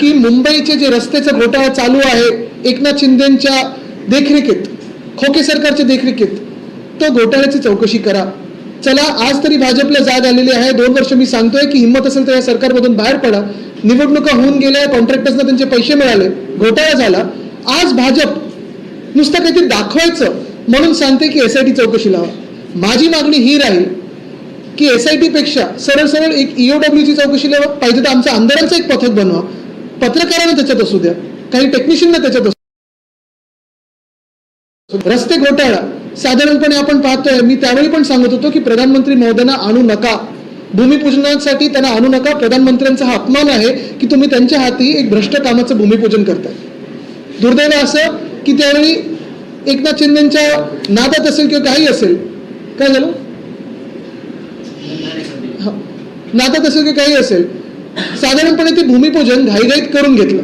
की मुंबईचे जे रस्त्याचा घोटाळा चालू आहे एकनाथ शिंदेच्या देखरेखीत, खोके सरकारच्या देखरेखीत, तो घोटाळ्याची चौकशी करा. चला, आज तरी भाजपला जाग आलेली आहे. 2 वर्ष मी सांगतोय की हिंमत असेल तर या सरकारमधून बाहेर पडा. निवडणुका होऊन गेल्या, कॉन्ट्रॅक्टर्सना त्यांचे पैसे मिळाले, घोटाळा झाला. आज भाजप नुसतं काहीतरी दाखवायचं म्हणून सांगते की SIT चौकशी लावा. माझी मागणी ही राहील की SIT पेक्षा सरळ सरळ एक EOWची चौकशी लावा. पाहिजे तर आमच्या आमदारांचं एक पथक बनवा, पत्रकारांना त्याच्यात असू द्या, काही टेक्निशियनना त्याच्यात असू. रस्ते घोटाळा साधारणपणे आपण पाहतोय. मी त्यावेळी पण सांगत होतो की प्रधानमंत्री महोदयांना आणू नका, भूमिपूजनासाठी त्यांना आणू नका. प्रधानमंत्र्यांचा हा अपमान आहे की तुम्ही त्यांच्या हाती एक भ्रष्ट कामाचं भूमिपूजन करताय. दुर्दैव असं की त्यावेळी एकनाथ शिंदेच्या नादात असेल किंवा काही असेल, काय झालं, नादात असेल किंवा काही असेल, साधारणपणे ते भूमिपूजन घाईघाईत करून घेतलं.